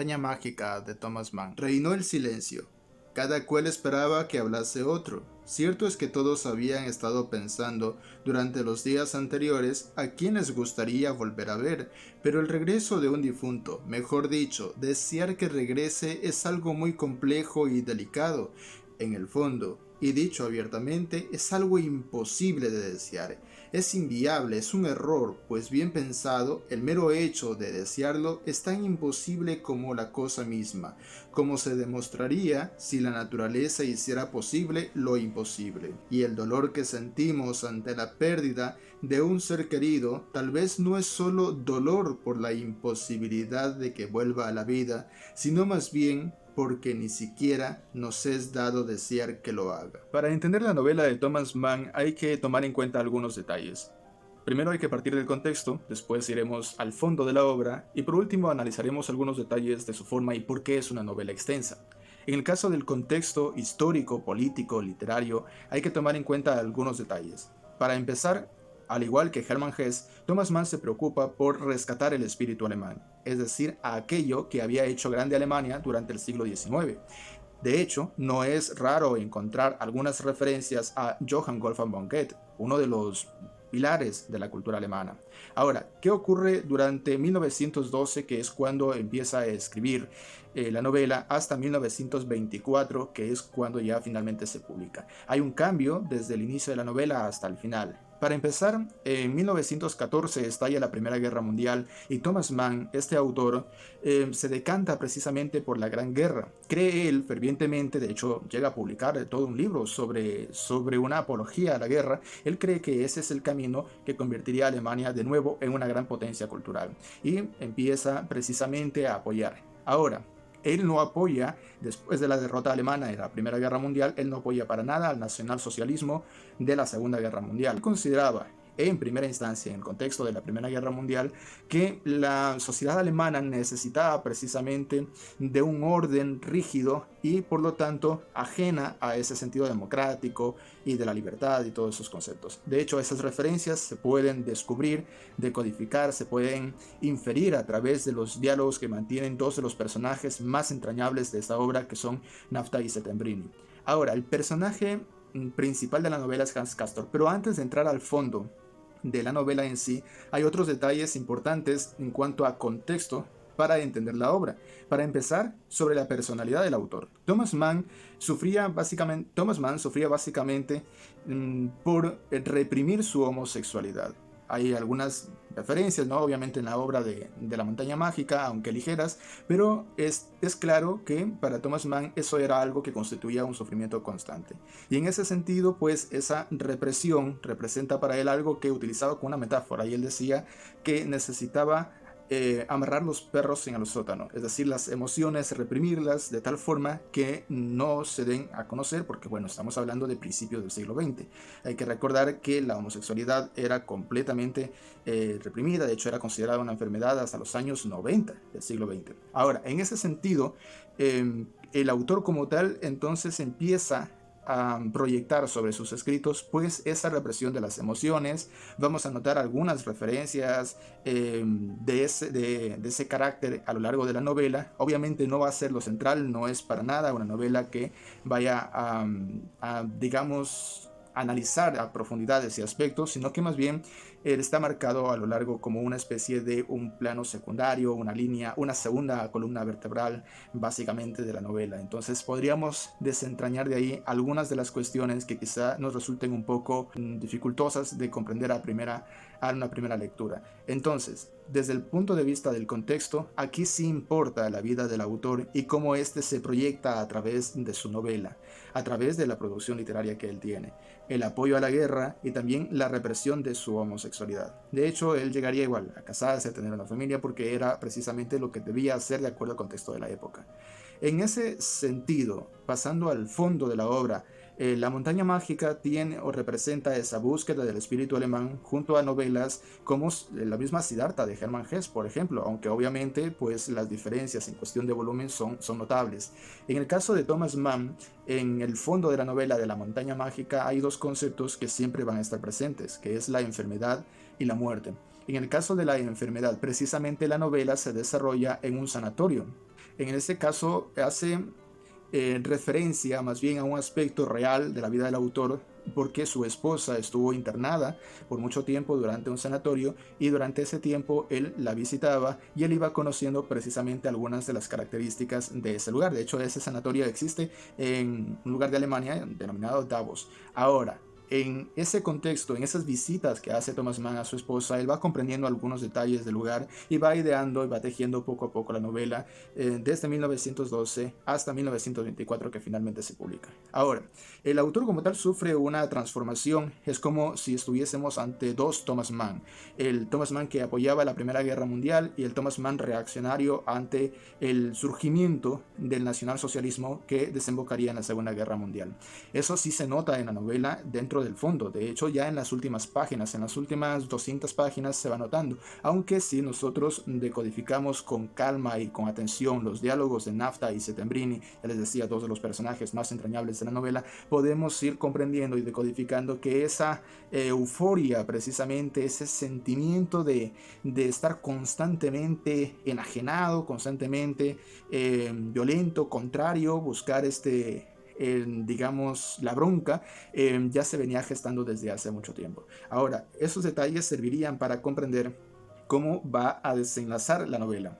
montaña mágica de Thomas Mann. Reinó el silencio. Cada cual esperaba que hablase otro. Cierto es que todos habían estado pensando durante los días anteriores a quién les gustaría volver a ver, pero el regreso de un difunto, mejor dicho, desear que regrese es algo muy complejo y delicado. En el fondo, y dicho abiertamente, es algo imposible de desear. Es inviable, es un error, pues bien pensado, el mero hecho de desearlo es tan imposible como la cosa misma, como se demostraría si la naturaleza hiciera posible lo imposible. Y el dolor que sentimos ante la pérdida de un ser querido tal vez no es solo dolor por la imposibilidad de que vuelva a la vida, sino más bien porque ni siquiera nos es dado desear que lo haga. Para entender la novela de Thomas Mann hay que tomar en cuenta algunos detalles. Primero hay que partir del contexto, después iremos al fondo de la obra y por último analizaremos algunos detalles de su forma y por qué es una novela extensa. En el caso del contexto histórico, político, literario, hay que tomar en cuenta algunos detalles. Para empezar, al igual que Hermann Hesse, Thomas Mann se preocupa por rescatar el espíritu alemán, es decir, a aquello que había hecho grande a Alemania durante el siglo XIX. De hecho, no es raro encontrar algunas referencias a Johann Wolfgang von Goethe, uno de los pilares de la cultura alemana. Ahora, ¿qué ocurre durante 1912, que es cuando empieza a escribir la novela, hasta 1924, que es cuando ya finalmente se publica? Hay un cambio desde el inicio de la novela hasta el final. Para empezar, en 1914 estalla la Primera Guerra Mundial y Thomas Mann, este autor, se decanta precisamente por la Gran Guerra. Cree él fervientemente, de hecho llega a publicar todo un libro sobre una apología a la guerra. Él cree que ese es el camino que convertiría a Alemania de nuevo en una gran potencia cultural y empieza precisamente a apoyar. Ahora, él no apoya, después de la derrota alemana en la Primera Guerra Mundial, él no apoya para nada al nacionalsocialismo de la Segunda Guerra Mundial. Él consideraba, en primera instancia, en el contexto de la Primera Guerra Mundial, que la sociedad alemana necesitaba precisamente de un orden rígido y, por lo tanto, ajena a ese sentido democrático y de la libertad y todos esos conceptos. De hecho, esas referencias se pueden descubrir, decodificar, se pueden inferir a través de los diálogos que mantienen dos de los personajes más entrañables de esta obra, que son Nafta y Settembrini. Ahora, el personaje principal de la novela es Hans Castor, pero antes de entrar al fondo de la novela en sí, hay otros detalles importantes en cuanto a contexto para entender la obra. Para empezar, sobre la personalidad del autor. Thomas Mann sufría básicamente por reprimir su homosexualidad. Hay algunas referencias, ¿no? Obviamente en la obra de la montaña mágica, aunque ligeras, pero es claro que para Thomas Mann eso era algo que constituía un sufrimiento constante. Y en ese sentido, pues esa represión representa para él algo que utilizaba como una metáfora, y él decía que necesitaba amarrar los perros en el sótano, es decir, las emociones, reprimirlas de tal forma que no se den a conocer, porque bueno, estamos hablando de principios del siglo XX. Hay que recordar que la homosexualidad era completamente reprimida, de hecho era considerada una enfermedad hasta los años 90 del siglo XX. Ahora, en ese sentido, el autor como tal entonces empieza a proyectar sobre sus escritos pues esa represión de las emociones. Vamos a notar algunas referencias de ese carácter a lo largo de la novela. Obviamente no va a ser lo central, no es para nada una novela que vaya a digamos, analizar a profundidad ese aspecto, sino que más bien está marcado a lo largo como una especie de un plano secundario, una línea, una segunda columna vertebral básicamente de la novela. Entonces podríamos desentrañar de ahí algunas de las cuestiones que quizá nos resulten un poco dificultosas de comprender a una primera lectura. Entonces, desde el punto de vista del contexto, aquí sí importa la vida del autor y cómo éste se proyecta a través de su novela, a través de la producción literaria que él tiene, el apoyo a la guerra y también la represión de su homosexualidad. De hecho, él llegaría igual a casarse, a tener una familia, porque era precisamente lo que debía hacer de acuerdo al contexto de la época. En ese sentido, pasando al fondo de la obra, la montaña mágica tiene o representa esa búsqueda del espíritu alemán junto a novelas como la misma Siddhartha de Hermann Hesse, por ejemplo, aunque obviamente pues las diferencias en cuestión de volumen son notables. En el caso de Thomas Mann, en el fondo de la novela de la montaña mágica hay dos conceptos que siempre van a estar presentes, que es la enfermedad y la muerte. En el caso de la enfermedad, precisamente la novela se desarrolla en un sanatorio. En este caso hace referencia más bien a un aspecto real de la vida del autor, porque su esposa estuvo internada por mucho tiempo durante un sanatorio y durante ese tiempo él la visitaba y él iba conociendo precisamente algunas de las características de ese lugar. De hecho, ese sanatorio existe en un lugar de Alemania denominado Davos. Ahora, en ese contexto, en esas visitas que hace Thomas Mann a su esposa, él va comprendiendo algunos detalles del lugar y va ideando y va tejiendo poco a poco la novela desde 1912 hasta 1924 que finalmente se publica. Ahora, el autor como tal sufre una transformación, es como si estuviésemos ante dos Thomas Mann, el Thomas Mann que apoyaba la Primera Guerra Mundial y el Thomas Mann reaccionario ante el surgimiento del nacionalsocialismo que desembocaría en la Segunda Guerra Mundial. Eso sí se nota en la novela dentro del fondo, de hecho ya en las últimas páginas, en las últimas 200 páginas se va notando, aunque si nosotros decodificamos con calma y con atención los diálogos de Nafta y Settembrini, ya les decía, dos de los personajes más entrañables de la novela, podemos ir comprendiendo y decodificando que esa euforia, precisamente ese sentimiento de estar constantemente enajenado, constantemente violento, contrario, buscar digamos, la bronca, ya se venía gestando desde hace mucho tiempo. Ahora, esos detalles servirían para comprender cómo va a desenlazar la novela.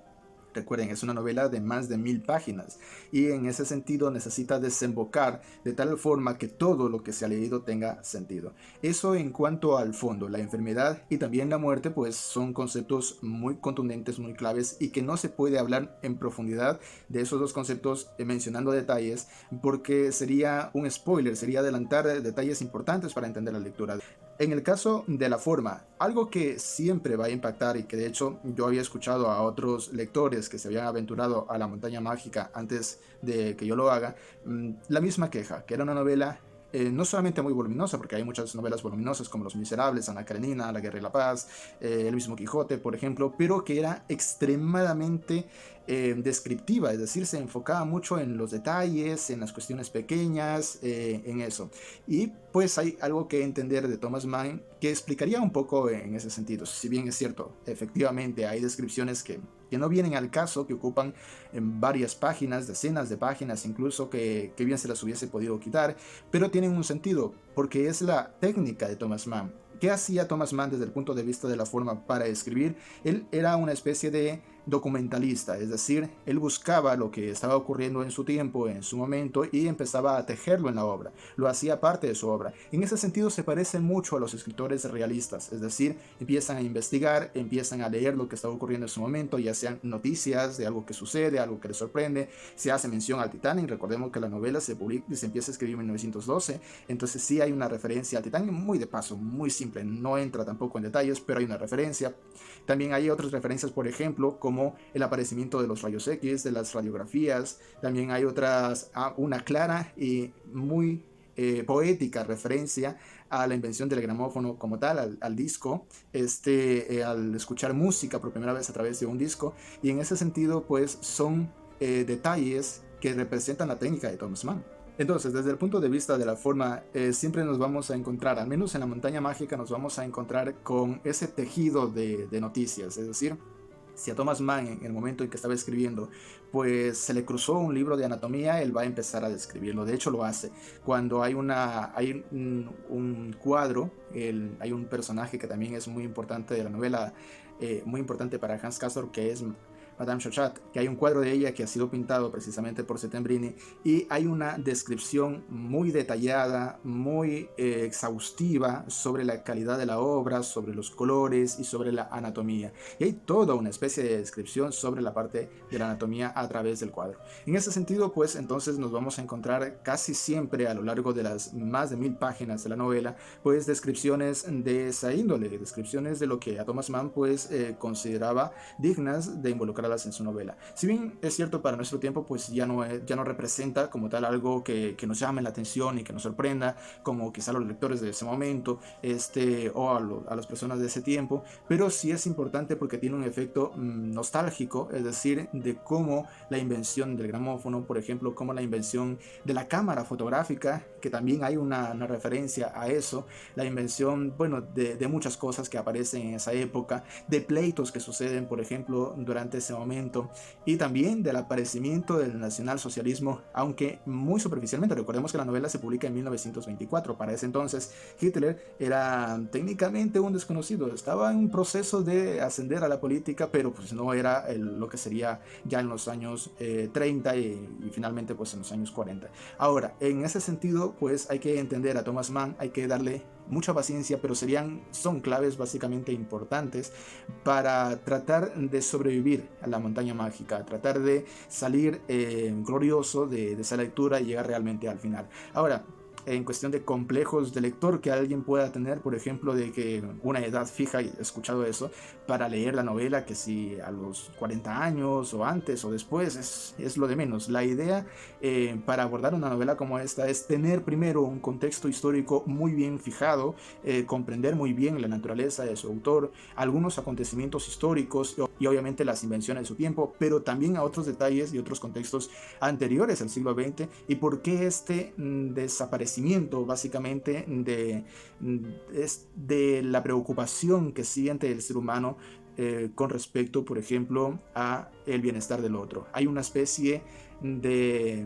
Recuerden, es una novela de más de 1000 páginas y en ese sentido necesita desembocar de tal forma que todo lo que se ha leído tenga sentido. Eso en cuanto al fondo, la enfermedad y también la muerte pues son conceptos muy contundentes, muy claves y que no se puede hablar en profundidad de esos dos conceptos mencionando detalles porque sería un spoiler, sería adelantar detalles importantes para entender la lectura. En el caso de la forma, algo que siempre va a impactar y que de hecho yo había escuchado a otros lectores que se habían aventurado a la montaña mágica antes de que yo lo haga, la misma queja, que era una novela no solamente muy voluminosa, porque hay muchas novelas voluminosas como Los Miserables, Ana Karenina, La Guerra y la Paz, el mismo Quijote, por ejemplo, pero que era extremadamente descriptiva, es decir, se enfocaba mucho en los detalles, en las cuestiones pequeñas, en eso. Y pues hay algo que entender de Thomas Mann que explicaría un poco en ese sentido. Si bien es cierto, efectivamente hay descripciones que no vienen al caso, que ocupan en varias páginas, decenas de páginas incluso, que bien se las hubiese podido quitar, pero tienen un sentido, porque es la técnica de Thomas Mann. ¿Qué hacía Thomas Mann desde el punto de vista de la forma para escribir? Él era una especie de documentalista, es decir, él buscaba lo que estaba ocurriendo en su tiempo, en su momento, y empezaba a tejerlo en la obra, lo hacía parte de su obra. En ese sentido se parece mucho a los escritores realistas, es decir, empiezan a investigar, empiezan a leer lo que está ocurriendo en su momento, ya sean noticias de algo que sucede, algo que les sorprende, se hace mención al Titanic, recordemos que la novela se empieza a escribir en 1912, entonces sí hay una referencia al Titanic, muy de paso, muy simple, no entra tampoco en detalles, pero hay una referencia. También hay otras referencias, por ejemplo, como el aparecimiento de los rayos X, de las radiografías. También hay una clara y muy poética referencia a la invención del gramófono como tal, al disco, al escuchar música por primera vez a través de un disco. Y en ese sentido, pues son detalles que representan la técnica de Thomas Mann. Entonces, desde el punto de vista de la forma, siempre nos vamos a encontrar, al menos en la montaña mágica, nos vamos a encontrar con ese tejido de noticias. Es decir, si a Thomas Mann en el momento en que estaba escribiendo pues se le cruzó un libro de anatomía, él va a empezar a describirlo. De hecho lo hace cuando hay un cuadro, hay un personaje que también es muy importante de la novela, muy importante para Hans Castorp, que es Madame Chauchat, que hay un cuadro de ella que ha sido pintado precisamente por Settembrini y hay una descripción muy detallada, muy exhaustiva sobre la calidad de la obra, sobre los colores y sobre la anatomía. Y hay toda una especie de descripción sobre la parte de la anatomía a través del cuadro. En ese sentido, pues entonces nos vamos a encontrar casi siempre a lo largo de las más de 1000 páginas de la novela, pues descripciones de esa índole, descripciones de lo que a Thomas Mann pues consideraba dignas de involucrar en su novela. Si bien es cierto para nuestro tiempo, pues ya no representa como tal algo que nos llame la atención y que nos sorprenda, como quizá los lectores de ese momento, o a las personas de ese tiempo, pero sí es importante porque tiene un efecto nostálgico, es decir, de cómo la invención del gramófono, por ejemplo, como la invención de la cámara fotográfica, que también hay una referencia a eso, la invención, bueno, de muchas cosas que aparecen en esa época, de pleitos que suceden, por ejemplo, durante ese momento, y también del aparecimiento del nacionalsocialismo, aunque muy superficialmente. Recordemos que la novela se publica en 1924. Para ese entonces Hitler era técnicamente un desconocido, estaba en un proceso de ascender a la política, pero pues no era lo que sería ya en los años 30 y finalmente pues en los años 40. Ahora, en ese sentido, pues hay que entender a Thomas Mann, hay que darle mucha paciencia, pero son claves básicamente importantes para tratar de sobrevivir a la montaña mágica, tratar de salir glorioso de esa lectura y llegar realmente al final. Ahora, en cuestión de complejos de lector que alguien pueda tener, por ejemplo, de que una edad fija, y he escuchado eso, para leer la novela, que si a los 40 años o antes o después, es lo de menos. La idea para abordar una novela como esta es tener primero un contexto histórico muy bien fijado, comprender muy bien la naturaleza de su autor, algunos acontecimientos históricos y obviamente las invenciones de su tiempo, pero también a otros detalles y otros contextos anteriores al siglo XX y por qué este desaparecimiento básicamente de la preocupación que siente el ser humano con respecto, por ejemplo, a el bienestar del otro. Hay una especie de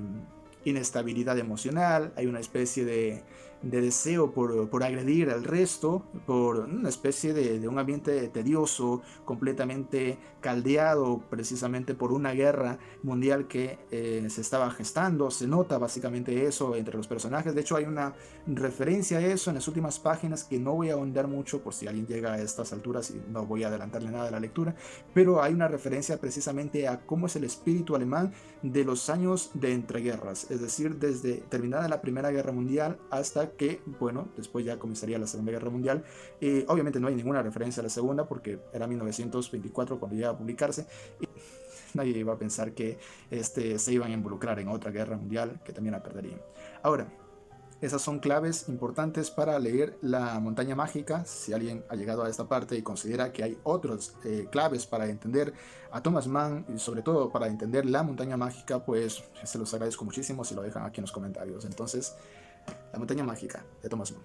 inestabilidad emocional, hay una especie de deseo por agredir al resto, por una especie de un ambiente tedioso, completamente caldeado precisamente por una guerra mundial que se estaba gestando. Se nota básicamente eso entre los personajes. De hecho, hay una referencia a eso en las últimas páginas que no voy a ahondar mucho por si alguien llega a estas alturas y no voy a adelantarle nada de la lectura, pero hay una referencia precisamente a cómo es el espíritu alemán de los años de entreguerras, es decir, desde terminada la Primera Guerra Mundial hasta que, bueno, después ya comenzaría la Segunda Guerra Mundial. Obviamente no hay ninguna referencia a la Segunda porque era 1924 cuando iba a publicarse y nadie iba a pensar que se iban a involucrar en otra guerra mundial que también la perderían. Ahora, esas son claves importantes para leer La Montaña Mágica. Si alguien ha llegado a esta parte y considera que hay otras claves para entender a Thomas Mann y sobre todo para entender La Montaña Mágica, pues se los agradezco muchísimo si lo dejan aquí en los comentarios. Entonces, La Montaña Mágica de Thomas Mann.